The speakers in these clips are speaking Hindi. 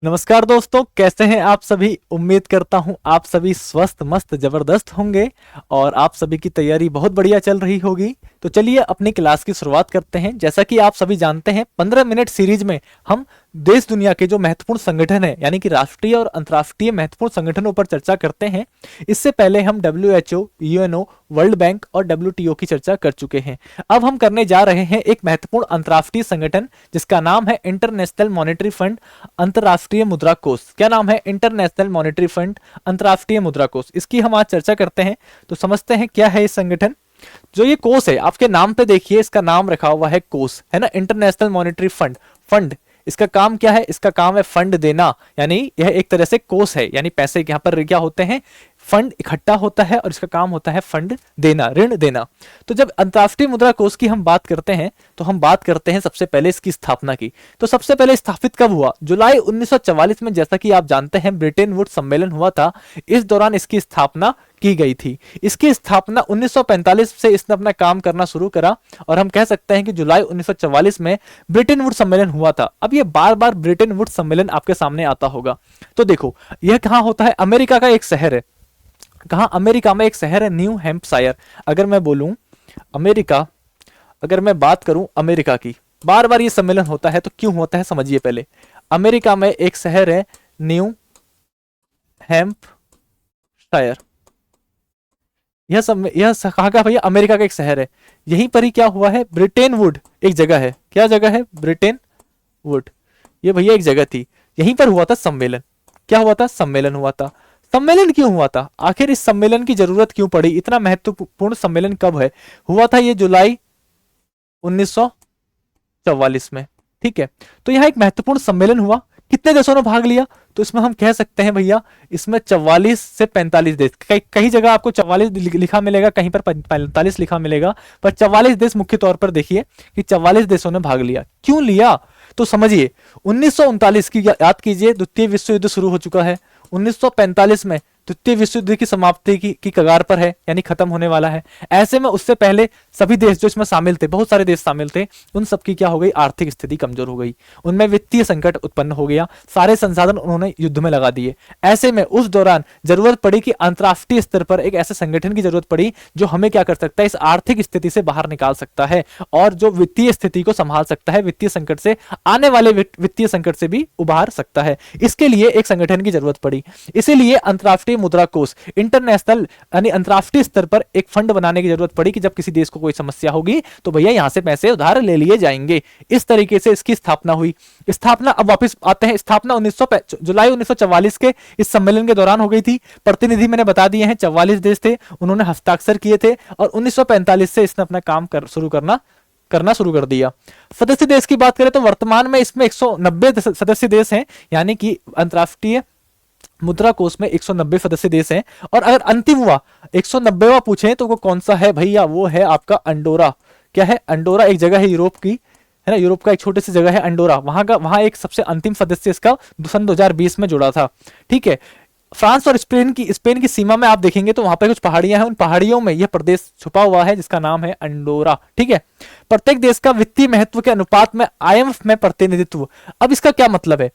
नमस्कार दोस्तों, कैसे हैं आप सभी। उम्मीद करता हूं आप सभी स्वस्थ मस्त जबरदस्त होंगे और आप सभी की तैयारी बहुत बढ़िया चल रही होगी। तो चलिए अपनी क्लास की शुरुआत करते हैं। जैसा कि आप सभी जानते हैं, 15 मिनट सीरीज में हम देश दुनिया के जो महत्वपूर्ण संगठन है, यानी कि राष्ट्रीय और अंतर्राष्ट्रीय महत्वपूर्ण संगठनों पर चर्चा करते हैं। इससे पहले हम WHO, UNO, वर्ल्ड बैंक और WTO की चर्चा कर चुके हैं। अब हम करने जा रहे हैं एक महत्वपूर्ण अंतर्राष्ट्रीय संगठन जिसका नाम है इंटरनेशनल मॉनेटरी फंड, अंतर्राष्ट्रीय मुद्रा कोष। क्या नाम है? इंटरनेशनल मॉनेटरी फंड, अंतर्राष्ट्रीय मुद्रा कोष। इसकी हम आज चर्चा करते हैं। तो समझते हैं क्या है इस संगठन। जो ये कोष है, आपके नाम पे देखिए, इसका नाम रखा हुआ है कोष, है ना। International monetary fund, fund. इसका काम क्या है? इसका काम है फंड देना, यानी यह एक तरह से कोष है, यानी पैसे यहाँ पर क्या होते हैं, फंड इकट्ठा होता है और इसका काम होता है फंड देना, ऋण देना। तो जब अंतर्राष्ट्रीय मुद्रा कोष की हम बात करते हैं तो हम बात करते हैं सबसे पहले इसकी स्थापना की। तो सबसे पहले स्थापित कब हुआ? जुलाई 1944 में, जैसा कि आप जानते हैं ब्रिटेन वुड सम्मेलन हुआ था। इस दौरान इसकी स्थापना की गई थी। इसकी स्थापना 1945 से इसने अपना काम करना शुरू करा और हम कह सकते हैं कि जुलाई 1944 में ब्रिटेन वुड सम्मेलन हुआ था। अब ये बार बार ब्रिटेन वुड सम्मेलन आपके सामने आता होगा। तो देखो, यह कहां होता है? अमेरिका का एक शहर है। कहां? अमेरिका में एक शहर है न्यू हैम्पशायर। अगर मैं बोलूं अमेरिका, अगर मैं बात करूं अमेरिका की, बार बार ये सम्मेलन होता है तो क्यों होता है समझिए पहले। अमेरिका में एक शहर है न्यू हैम्पशायर। यह कहां का भैया? अमेरिका का एक शहर है। यहीं पर ही क्या हुआ है? ब्रिटेन वुड एक जगह है। क्या जगह है? Britain would. ये भैया एक जगह थी, यहीं पर हुआ था सम्मेलन। क्या हुआ था? सम्मेलन हुआ था। सम्मेलन क्यों हुआ था? आखिर इस सम्मेलन की जरूरत क्यों पड़ी? इतना महत्वपूर्ण सम्मेलन कब है हुआ था? ये जुलाई 1944 में। ठीक है, तो यहां एक महत्वपूर्ण सम्मेलन हुआ। कितने देशों ने भाग लिया? तो इसमें हम कह सकते हैं भैया, इसमें 44 से 45 देश। कई जगह आपको 44 लिखा मिलेगा, कहीं पर 45 लिखा मिलेगा, पर 44 देश मुख्य तौर पर देखिए कि 44 देशों ने भाग लिया। क्यों लिया? तो समझिए, 1939 की याद कीजिए, द्वितीय विश्व युद्ध शुरू हो चुका है। 1945 में द्वितीय विश्व युद्ध की समाप्ति की कगार पर है, यानी खत्म होने वाला है। ऐसे में उससे पहले सभी देश जो इसमें शामिल थे, बहुत सारे देश शामिल थे, उन सबकी क्या हो गई? आर्थिक स्थिति कमजोर हो गई, उनमें वित्तीय संकट उत्पन्न हो गया, सारे संसाधन उन्होंने युद्ध में लगा दिए। ऐसे में उस दौरान जरूरत पड़ी कि अंतरराष्ट्रीय स्तर पर एक ऐसे संगठन की जरूरत पड़ी जो हमें क्या कर सकता है, इस आर्थिक स्थिति से बाहर निकाल सकता है और जो वित्तीय स्थिति को संभाल सकता है, वित्तीय संकट से, आने वाले वित्तीय संकट से भी उबार सकता है। इसके लिए एक संगठन की जरूरत पड़ी। इसीलिए अंतरराष्ट्रीय मुद्रा कोष, इंटरनेशनल यानी अंतरराष्ट्रीय स्तर पर एक फंड बनाने की जरूरत पड़ी कि जब किसी देश को कोई समस्या होगी तो भैया यहां से पैसे उधार ले लिए जाएंगे। इस तरीके से इसकी स्थापना हुई। स्थापना, अब वापस आते हैं, स्थापना जुलाई 1944 के इस सम्मेलन के दौरान हो गई थी। प्रतिनिधि मैंने बता दिए हैं, 44 देश थे, उन्होंने हस्ताक्षर किए थे और 1945 से इसने अपना काम करना शुरू कर दिया। सदस्य देश की बात करें तो वर्तमान में इसमें 190 सदस्य देश हैं, यानी कि अंतरराष्ट्रीय मुद्रा कोष में 190 सदस्य देश हैं। और अगर अंतिम हुआ 190वां पूछे तो वो कौन सा है भैया? वो है आपका अंडोरा। क्या है? अंडोरा एक जगह है यूरोप की, है ना, यूरोप का एक छोटी सी जगह है अंडोरा। वहां एक सबसे अंतिम सदस्य इसका सन 2020 में जुड़ा था। ठीक है, फ्रांस और स्पेन की सीमा में आप देखेंगे तो वहां पर कुछ पहाड़ियां हैं, उन पहाड़ियों में यह प्रदेश छुपा हुआ है जिसका नाम है अंडोरा। ठीक है, प्रत्येक देश का वित्तीय महत्व के अनुपात में IMF में प्रतिनिधित्व। अब इसका क्या मतलब है?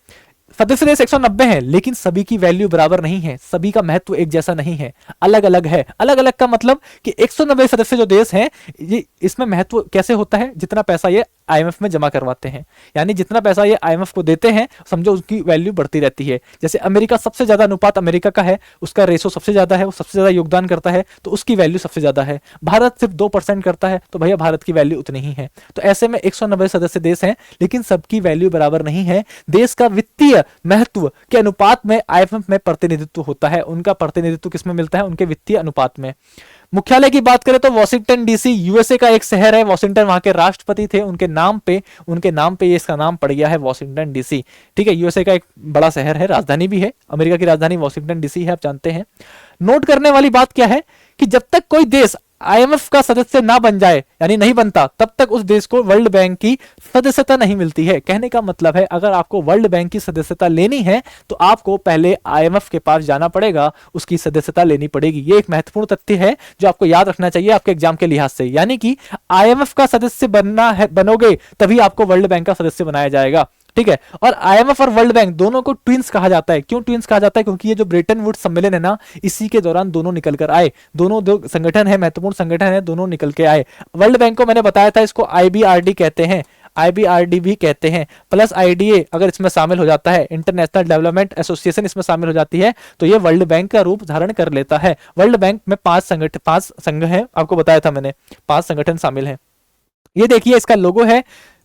सदस्य देश 190 हैं, लेकिन सभी की वैल्यू बराबर नहीं है, सभी का महत्व एक जैसा नहीं है, अलग अलग है। अलग अलग का मतलब कि 190 सदस्य जो देश हैं, ये इसमें महत्व कैसे होता है? जितना पैसा ये IMF में जमा करवाते हैं, यानी जितना पैसा ये IMF को देते हैं, समझो उसकी वैल्यू बढ़ती रहती है। जैसे अमेरिका सबसे ज्यादा अनुपात अमेरिका का है, उसका रेशो सबसे ज्यादा है, वो सबसे ज्यादा योगदान करता है, तो उसकी वैल्यू सबसे ज्यादा है। भारत सिर्फ 2% करता है, तो भैया भारत की वैल्यू उतनी ही है। तो ऐसे में 190 सदस्य देश हैं, लेकिन सबकी वैल्यू बराबर नहीं है। देश का वित्तीय महत्व के अनुपात में IMF में प्रतिनिधित्व होता है। उनका प्रतिनिधित्व किसमें मिलता है? उनके वित्तीय अनुपात में। मुख्यालय की बात करें तो वॉशिंगटन DC USA का एक शहर है। वॉशिंगटन वहां के राष्ट्रपति थे, उनके नाम पे ये इसका नाम पड़ गया है वॉशिंगटन DC। ठीक है, USA का एक बड़ा शहर है, राजधानी भी है। अमेरिका की राजधानी वॉशिंगटन DC है, आप जानते हैं। नोट करने वाली बात क्या है कि जब तक कोई देश IMF का सदस्य ना बन जाए, यानी नहीं बनता, तब तक उस देश को वर्ल्ड बैंक की सदस्यता नहीं मिलती है। कहने का मतलब है, अगर आपको वर्ल्ड बैंक की सदस्यता लेनी है तो आपको पहले IMF के पास जाना पड़ेगा, उसकी सदस्यता लेनी पड़ेगी। ये एक महत्वपूर्ण तथ्य है जो आपको याद रखना चाहिए आपके एग्जाम के लिहाज से। यानी कि IMF का सदस्य बनोगे तभी आपको वर्ल्ड बैंक का सदस्य बनाया जाएगा। ठीक है। और आईएमएफ और वर्ल्ड बैंक दोनों को ट्विंस कहा जाता है। क्यों ट्विंस कहा जाता है? क्योंकि ये जो ब्रेटन वुड्स सम्मेलन है ना, इसी के दौरान दोनों निकल कर आए। दोनों दो संगठन है, महत्वपूर्ण संगठन है, दोनों निकल के आए। वर्ल्ड बैंक को मैंने बताया था, इसको आईबीआरडी कहते हैं, आईबीआरडी भी कहते हैं, प्लस आईडीए अगर इसमें शामिल हो जाता है, इंटरनेशनल डेवलपमेंट एसोसिएशन इसमें शामिल हो जाती है, तो ये वर्ल्ड बैंक का रूप धारण कर लेता है। वर्ल्ड बैंक में 5 संघ हैं, आपको बताया था मैंने, 5 संगठन शामिल हैं। ये देखिए इसका लोगो है,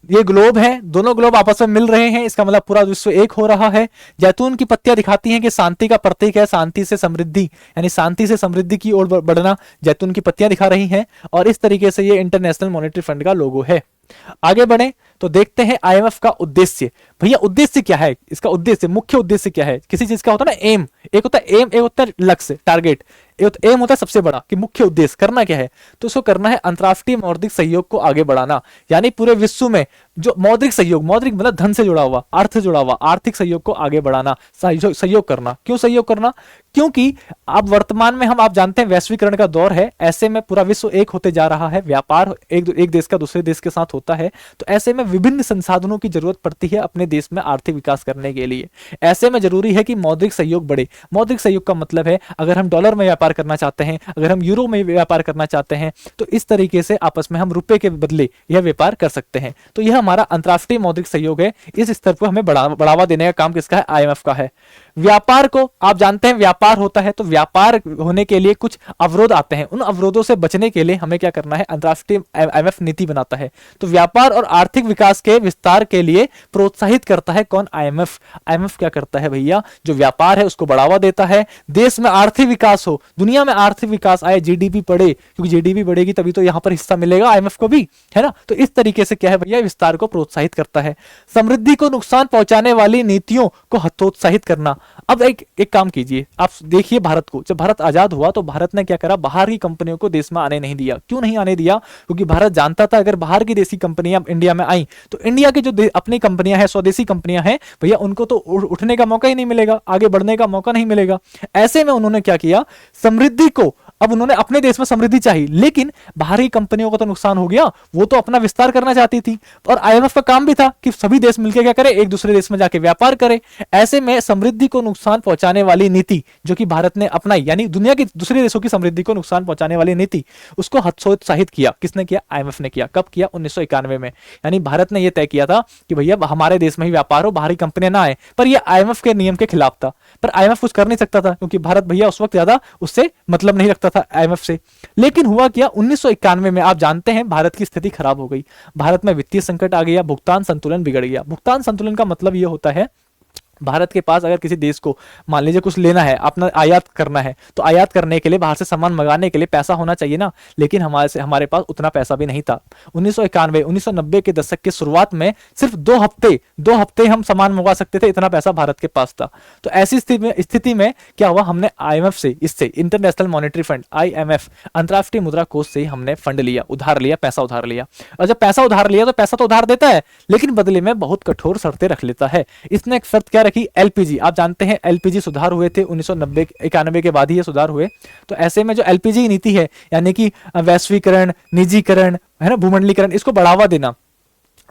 ये ग्लोब है, दोनों ग्लोब आपस में मिल रहे हैं, इसका मतलब पूरा विश्व एक हो रहा है। जैतून की पत्तियां दिखाती हैं कि शांति का प्रतीक है, शांति से समृद्धि, यानी शांति से समृद्धि की ओर बढ़ना जैतून की पत्तियां दिखा रही हैं। और इस तरीके से ये इंटरनेशनल मॉनेटरी फंड का लोगो है। आगे बढ़े तो देखते हैं आईएमएफ का उद्देश्य। भैया उद्देश्य क्या है? इसका उद्देश्य, मुख्य उद्देश्य क्या है? किसी चीज का होता है ना एम, एक होता है एम, एक होता है लक्ष्य, टारगेट। एम होता है सबसे बड़ा कि मुख्य उद्देश्य करना क्या है, तो इसको करना है अंतरराष्ट्रीय मौद्रिक सहयोग को आगे बढ़ाना, यानी पूरे विश्व में जो मौद्रिक सहयोग, मौद्रिक मतलब धन से जुड़ा हुआ, अर्थ से जुड़ा हुआ आर्थिक सहयोग को आगे बढ़ाना, सहयोग करना। क्यों सहयोग करना? क्योंकि अब वर्तमान में आप जानते हैं वैश्वीकरण का दौर है, ऐसे में पूरा विश्व एक होते जा रहा है, व्यापार एक देश का दूसरे देश के साथ होता है, तो ऐसे में विभिन्न संसाधनों की जरूरत पड़ती है अपने देश में आर्थिक विकास करने के लिए। ऐसे में जरूरी है कि मौद्रिक सहयोग बढ़े। मौद्रिक सहयोग का मतलब है अगर हम डॉलर में व्यापार करना चाहते हैं, अगर हम यूरो में व्यापार करना चाहते हैं, तो इस तरीके से आपस में हम रुपए के बदले यह व्यापार कर सकते हैं। तो यह हमारा अंतरराष्ट्रीय मौद्रिक सहयोग है। इस स्तर पर हमें बढ़ावा देने का काम किसका है? आईएमएफ का है। व्यापार को आप जानते हैं, व्यापार होता है तो व्यापार होने के लिए कुछ अवरोध आते हैं, उन अवरोधों से बचने के लिए हमें क्या करना है? अंतरराष्ट्रीय आईएमएफ नीति बनाता है। तो व्यापार और आर्थिक विकास के विस्तार के लिए प्रोत्साहित करता है कौन? आईएमएफ। आईएमएफ क्या करता है भैया? जो व्यापार है उसको बढ़ावा देता है, देश में आर्थिक विकास हो, दुनिया में आर्थिक विकास आए, जीडीपी बढ़े, क्योंकि जीडीपी बढ़ेगी तभी तो यहां पर हिस्सा मिलेगा आईएमएफ को भी, है ना। तो इस तरीके से क्या है भैया? विस्तार को प्रोत्साहित करता है। समृद्धि को नुकसान पहुंचाने वाली नीतियों को हतोत्साहित करना। अब एक काम कीजिए, आप देखिए भारत को, जब भारत आजाद हुआ तो भारत ने क्या करा? बाहर की कंपनियों को देश में आने नहीं दिया। क्यों नहीं आने दिया? क्योंकि भारत जानता था अगर बाहर की देसी कंपनियां इंडिया में आई तो इंडिया की जो अपनी कंपनियां हैं, स्वदेशी कंपनियां हैं भैया, उनको तो उठने का मौका ही नहीं मिलेगा, आगे बढ़ने का मौका नहीं मिलेगा। ऐसे में उन्होंने क्या किया? समृद्धि को, अब उन्होंने अपने देश में समृद्धि चाहिए, लेकिन बाहरी कंपनियों को तो नुकसान हो गया, वो तो अपना विस्तार करना चाहती थी। और आईएमएफ का काम भी था कि सभी देश मिलकर क्या करें? एक दूसरे देश में जाके व्यापार करें। ऐसे में समृद्धि को नुकसान पहुंचाने वाली नीति जो कि भारत ने अपनाई, यानी दुनिया के दूसरे देशों की समृद्धि को नुकसान पहुंचाने वाली नीति, उसको हतोत्साहित किया। किसने किया? आईएमएफ ने किया। कब किया? 1991 में। यानी भारत ने यह तय किया था कि भैया हमारे देश में ही व्यापार हो, बाहरी कंपनियां ना आए। पर यह आईएमएफ के नियम के खिलाफ था, पर आईएमएफ कुछ कर नहीं सकता था क्योंकि भारत भैया उस वक्त ज्यादा उससे मतलब नहीं रखता था आईएमएफ से। लेकिन हुआ क्या? 1991 में आप जानते हैं भारत की स्थिति खराब हो गई, भारत में वित्तीय संकट आ गया, भुगतान संतुलन बिगड़ गया। भुगतान संतुलन का मतलब यह होता है भारत के पास अगर किसी देश को मान लीजिए कुछ लेना है, अपना आयात करना है, तो आयात करने के लिए बाहर से सामान मंगाने के लिए पैसा होना चाहिए ना, लेकिन हमारे पास उतना पैसा भी नहीं था। 1990 के दशक के शुरुआत में सिर्फ 2 हफ्ते हम सामान मंगवा सकते थे, इतना पैसा भारत के पास था। तो ऐसी स्थिति में क्या हुआ? हमने आईएमएफ से, इससे इंटरनेशनल मॉनेटरी फंड आईएमएफ, अंतरराष्ट्रीय मुद्रा कोष से हमने फंड लिया, उधार लिया, पैसा उधार लिया। और जब पैसा उधार लिया तो पैसा तो उधार देता है, लेकिन बदले में बहुत कठोर शर्तें रख लेता है। इसने एक शर्त क्या रखी? एलपीजी। आप जानते हैं एलपीजी सुधार हुए थे 1991 के बाद ही ये सुधार हुए। तो ऐसे में जो एलपीजी नीति है, यानी कि वैश्वीकरण, निजीकरण, है ना, भूमंडलीकरण, इसको बढ़ावा देना,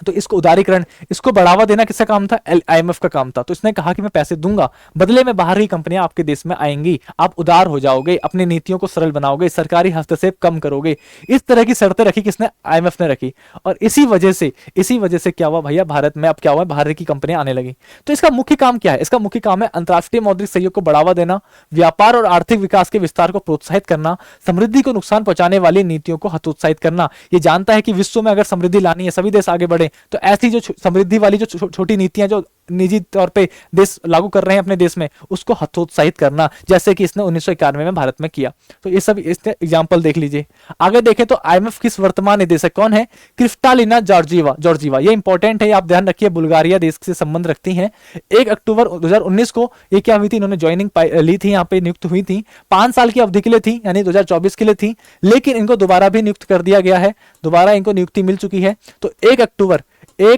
तो इसको उदारीकरण, इसको बढ़ावा देना किसका काम था? आईएमएफ का काम था। तो इसने कहा कि मैं पैसे दूंगा, बदले में बाहरी कंपनियां आपके देश में आएंगी, आप उदार हो जाओगे, अपनी नीतियों को सरल बनाओगे, सरकारी हस्तक्षेप कम करोगे। इस तरह की शर्तें रखी किसने? आईएमएफ ने रखी। और इसी वजह से क्या हुआ भैया? भारत में अब क्या हुआ? बाहर की कंपनियां आने लगी। तो इसका मुख्य काम क्या है? इसका मुख्य काम है अंतरराष्ट्रीय मौद्रिक सहयोग को बढ़ावा देना, व्यापार और आर्थिक विकास के विस्तार को प्रोत्साहित करना, समृद्धि को नुकसान पहुंचाने वाली नीतियों को हतोत्साहित करना। ये जानता है कि विश्व में अगर समृद्धि लानी है, सभी देश आगे बढ़े, तो ऐसी जो समृद्धि वाली जो छोटी नीतियां जो निजी तौर पे देश लागू कर रहे हैं अपने देश में, उसको हतोत्साहित करना, जैसे कि इसने 1991 में भारत में किया। तो ये सब इसने एग्जांपल देख लीजिए। आगे देखें तो आईएमएफ किस वर्तमान निदेशक कौन है? Kristalina Georgieva. ये इंपॉर्टेंट है, आप ध्यान रखिए, बुल्गारिया देश से संबंध रखती हैं। 1 अक्टूबर 2019 को ये क्या हुई थी? इन्होंने ज्वाइनिंग ली थी, यहाँ पे नियुक्त हुई थी। 5 साल की अवधि के लिए थी, यानी 2024 के लिए थी, लेकिन इनको दोबारा भी नियुक्त कर दिया गया है, दोबारा इनको नियुक्ति मिल चुकी है। तो 1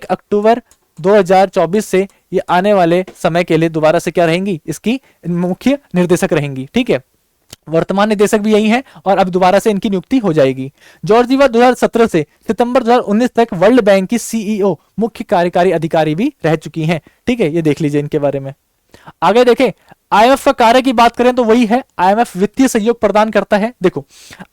अक्टूबर 2024 से ये आने वाले समय के लिए दोबारा से क्या रहेंगी? इसकी मुख्य निर्देशक रहेंगी। ठीक है, वर्तमान निदेशक भी यही है और अब दोबारा से इनकी नियुक्ति हो जाएगी। जॉर्जीवा 2017 से सितंबर 2019 तक वर्ल्ड बैंक की सीईओ मुख्य कार्यकारी अधिकारी भी रह चुकी हैं। ठीक है, ये देख लीजिए इनके बारे में। आगे देखें, आईएमएफ का कार्य की बात करें तो वही है, आईएमएफ वित्तीय सहयोग प्रदान करता है। देखो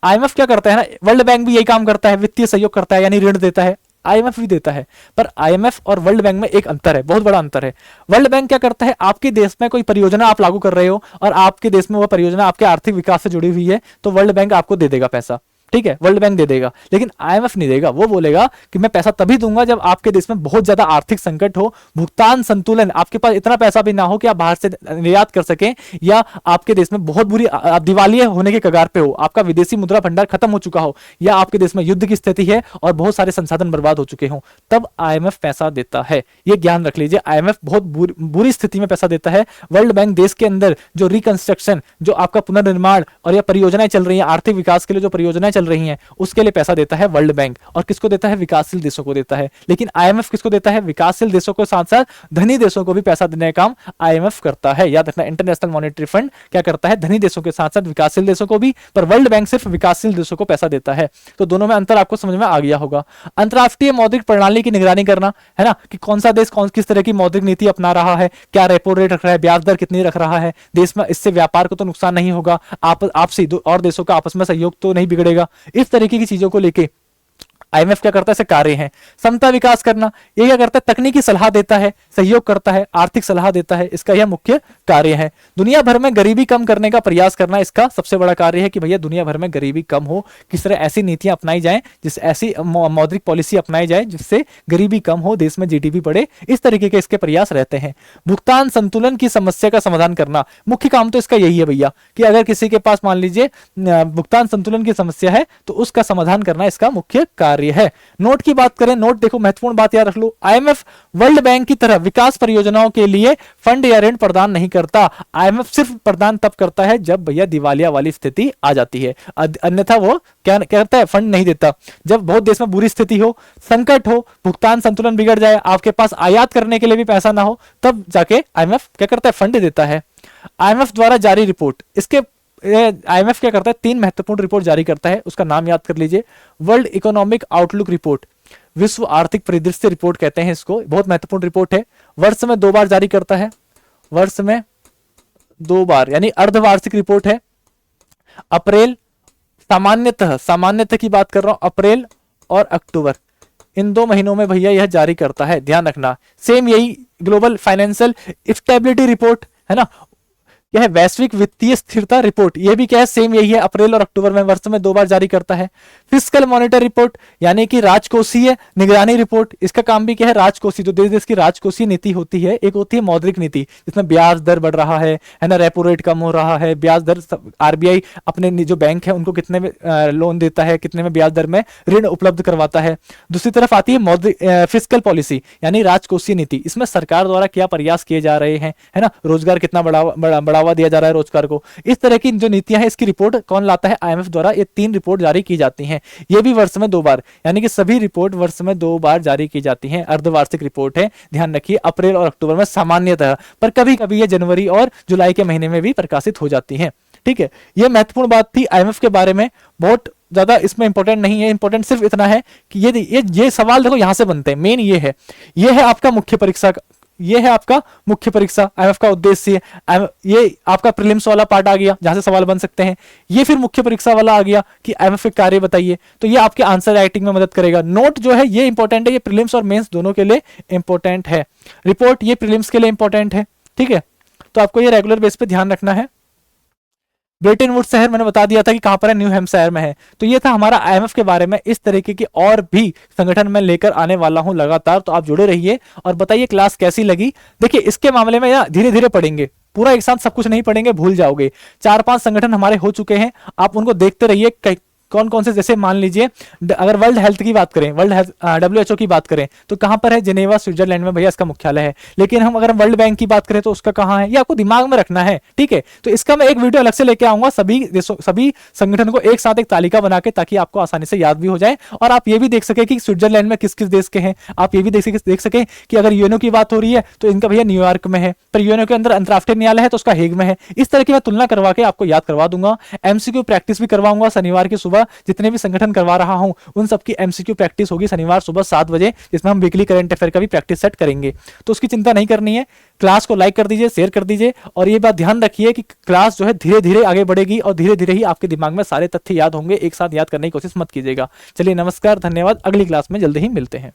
आईएमएफ क्या करता है ना, वर्ल्ड बैंक भी यही काम करता है, वित्तीय सहयोग करता है यानी ऋण देता है, आईएमएफ भी देता है। पर आईएमएफ और वर्ल्ड बैंक में एक अंतर है, बहुत बड़ा अंतर है। वर्ल्ड बैंक क्या करता है, आपके देश में कोई परियोजना आप लागू कर रहे हो और आपके देश में वह परियोजना आपके आर्थिक विकास से जुड़ी हुई है तो वर्ल्ड बैंक आपको दे देगा पैसा। ठीक है, वर्ल्ड बैंक दे देगा, लेकिन आईएमएफ नहीं देगा। वो बोलेगा कि मैं पैसा तभी दूंगा जब आपके देश में बहुत ज्यादा आर्थिक संकट हो, भुगतान संतुलन, आपके पास इतना पैसा भी ना हो कि आप बाहर से निर्यात कर सकें, या आपके देश में बहुत बुरी दिवालिया होने के कगार पे हो, आपका विदेशी मुद्रा भंडार खत्म हो चुका हो, या आपके देश में युद्ध की स्थिति है और बहुत सारे संसाधन बर्बाद हो चुके हों, तब आईएमएफ पैसा देता है। ये ज्ञान रख लीजिए, आईएमएफ बहुत बुरी स्थिति में पैसा देता है। वर्ल्ड बैंक देश के अंदर जो रिकंस्ट्रक्शन, जो आपका पुनर्निर्माण और या परियोजनाएं चल रही है, आर्थिक विकास के लिए जो परियोजनाएं चल रही हैं, उसके लिए पैसा देता है वर्ल्ड बैंक। और किसको देता है, विकासशील देशों को देता है। लेकिन आईएमएफ किसको देता है, विकासशील देशों को साथ साथ धनी देशों को भी पैसा देने का काम आईएमएफ करता है। याद रखना, इंटरनेशनल मॉनेटरी फंड क्या करता है, धनी देशों के साथ साथ विकासशील देशों को भी, पर वर्ल्ड बैंक सिर्फ विकासशील देशों को पैसा देता है। तो दोनों में अंतर आपको समझ में आ गया होगा। अंतरराष्ट्रीय मौद्रिक प्रणाली की निगरानी करना है ना, कि कौन सा देश किस तरह की मौद्रिक नीति अपना रहा है, क्या रेपो रेट रख रहा है, ब्याज दर कितनी रख रहा है देश में, इससे व्यापार को तो नुकसान नहीं होगा, आपसे और देशों का आपस में सहयोग तो नहीं बिगड़ेगा। इस तरीके की चीजों को लेके आईएमएफ क्या करता है, ऐसे कार्य हैं। समता विकास करना, ये क्या करता है, तकनीकी सलाह देता है, सहयोग करता है, आर्थिक सलाह देता है, इसका यह मुख्य कार्य है। दुनिया भर में गरीबी कम करने का प्रयास करना इसका सबसे बड़ा कार्य है, कि भैया दुनिया भर में गरीबी कम हो, किस तरह ऐसी नीतियां अपनाई जाए, जिस ऐसी मौद्रिक पॉलिसी अपनाई जाए जिससे गरीबी कम हो, देश में जीडीपी बढ़े, इस तरीके के इसके प्रयास रहते हैं। भुगतान संतुलन की समस्या का समाधान करना, मुख्य काम तो इसका यही है भैया, कि अगर किसी के पास मान लीजिए भुगतान संतुलन की समस्या है तो उसका समाधान करना इसका मुख्य कार्य है। नोट की बात करें, नोट देखो महत्वपूर्ण बात याद रख लो, आईएमएफ वर्ल्ड बैंक की तरह विकास परियोजनाओं के लिए फंड या ऋण प्रदान नहीं करता। आईएमएफ सिर्फ प्रदान तब करता है जब भैया दिवालिया वाली स्थिति आ जाती है, अन्यथा वो क्या करता है, फंड नहीं देता। जब बहुत देश में बुरी स्थिति हो, संकट हो, भुगतान संतुलन बिगड़ जाए, आपके पास आयात करने के लिए भी पैसा ना हो, तब जाके आईएमएफ क्या करता है, फंड देता है। आईएमएफ द्वारा जारी रिपोर्ट, इसके आईएमएफ क्या करता है, 3 महत्वपूर्ण रिपोर्ट जारी करता है, उसका नाम याद कर लीजिए। वर्ल्ड इकोनॉमिक आउटलुक रिपोर्ट, विश्व आर्थिक परिदृश्य रिपोर्ट कहते हैं इसको, बहुत महत्वपूर्ण रिपोर्ट है। वर्ष में 2 बार जारी करता है, वर्ष में 2 बार, यानी अर्धवार्षिक रिपोर्ट है। अप्रैल, सामान्यतः की बात कर रहा हूं, अप्रैल और अक्टूबर, इन 2 महीनों में भैया यह जारी करता है, ध्यान रखना। सेम यही ग्लोबल फाइनेंशियल स्टेबिलिटी रिपोर्ट है ना, यह है वैश्विक वित्तीय स्थिरता रिपोर्ट, यह भी क्या है, सेम यही है, अप्रैल और अक्टूबर में वर्ष में 2 बार जारी करता है। फिस्कल मॉनिटर रिपोर्ट, यानी कि राजकोषीय निगरानी रिपोर्ट, इसका काम भी क्या है, राजकोषीय, जो देश देश की राजकोषीय नीति होती है, एक होती है मौद्रिक नीति, जिसमें ब्याज दर बढ़ रहा है ना, रेपो रेट कम हो रहा है, ब्याज दर, आरबीआई अपने जो बैंक है उनको कितने में लोन देता है, कितने में ब्याज दर में ऋण उपलब्ध करवाता है। दूसरी तरफ आती है मौद्रिक फिस्कल पॉलिसी, यानी राजकोषीय नीति, इसमें सरकार द्वारा क्या प्रयास किए जा रहे हैं, है ना, रोजगार कितना बढ़ावा दिया जा रहा है रोजगार को, इस तरह की जो नीतियां हैं इसकी रिपोर्ट कौन लाता है, आईएमएफ द्वारा। ये 3 रिपोर्ट जारी की जाती हैं, ये भी वर्ष में 2 बार, यानी कि सभी रिपोर्ट वर्ष में 2 बार जारी की जाती हैं। अर्धवार्षिक रिपोर्ट है, ध्यान रखिए, अप्रैल और अक्टूबर में सामान्यतः, पर कभी कभी ये जनवरी और जुलाई के महीने में भी प्रकाशित हो जाती हैं। ठीक है, ये महत्वपूर्ण बात थी आईएमएफ के बारे में, बहुत ज्यादा इसमें इंपॉर्टेंट नहीं है, इंपॉर्टेंट सिर्फ इतना है कि ये सवाल देखो यहां से बनते हैं, मेन ये है आपका मुख्य परीक्षा, ये है आपका मुख्य परीक्षा, आईएमएफ का उद्देश्य, ये आपका प्रीलिम्स वाला पार्ट आ गया जहां से सवाल बन सकते हैं। ये फिर मुख्य परीक्षा वाला आ गया कि आईएमएफ के कार्य बताइए, तो ये आपके आंसर राइटिंग में मदद करेगा। नोट जो है ये इंपॉर्टेंट है, ये प्रीलिम्स और मेंस दोनों के लिए इंपॉर्टेंट है। रिपोर्ट ये प्रीलिम्स के लिए इंपॉर्टेंट है, ठीक है, तो आपको ये रेगुलर बेस पे ध्यान रखना है। ब्रेटन वुड्स शहर मैंने बता दिया था कि कहां पर है, न्यू हैम्पशायर में है। तो ये था हमारा आईएमएफ के बारे में। इस तरीके की और भी संगठन में लेकर आने वाला हूं लगातार, तो आप जुड़े रहिए और बताइए क्लास कैसी लगी। देखिए इसके मामले में या धीरे धीरे पढ़ेंगे, पूरा एक साथ सब कुछ नहीं पढ़ेंगे, भूल जाओगे। 4-5 संगठन हमारे हो चुके हैं, आप उनको देखते रहिए, कौन कौन से, जैसे मान लीजिए अगर वर्ल्ड हेल्थ की बात करें, वर्ल्ड हेल्थ WHO की बात करें तो कहां पर है, जिनेवा स्विट्जरलैंड में भैया इसका मुख्यालय है। लेकिन हम अगर वर्ल्ड बैंक की बात करें तो उसका कहां है, ये आपको दिमाग में रखना है, ठीक है। तो इसका मैं एक वीडियो अलग से लेके आऊंगा सभी देशों, सभी संगठन को एक साथ एक तालिका बना के, ताकि आपको आसानी से याद भी हो जाए और आप ये भी देख सके कि स्विट्जरलैंड में किस किस देश के हैं। आप ये भी देख सके कि अगर यूएनओ की बात हो रही है तो इनका भैया न्यूयॉर्क में है, पर यूएनओ के अंदर अंतरराष्ट्रीय न्यायालय है तो उसका हेग में है। इस तरह की मैं तुलना करवा के आपको याद करवा दूंगा। एमसीक्यू प्रैक्टिस भी करवाऊंगा शनिवार की सुबह, जितने भी संगठन करवा रहा हूं उन सबकी एमसीक्यू प्रैक्टिस होगी शनिवार सुबह 7 बजे, जिसमें हम वीकली करंट अफेयर का भी प्रैक्टिस सेट करेंगे। तो उसकी चिंता नहीं करनी है। क्लास को लाइक कर दीजिए, शेयर कर दीजिए और ये बात ध्यान रखिए कि क्लास जो है धीरे धीरे आगे बढ़ेगी और धीरे धीरे ही आपके दिमाग में सारे तथ्य याद होंगे। एक साथ याद करने की कोशिश मत कीजिएगा। चलिए नमस्कार, धन्यवाद। अगली क्लास में जल्दी ही मिलते हैं।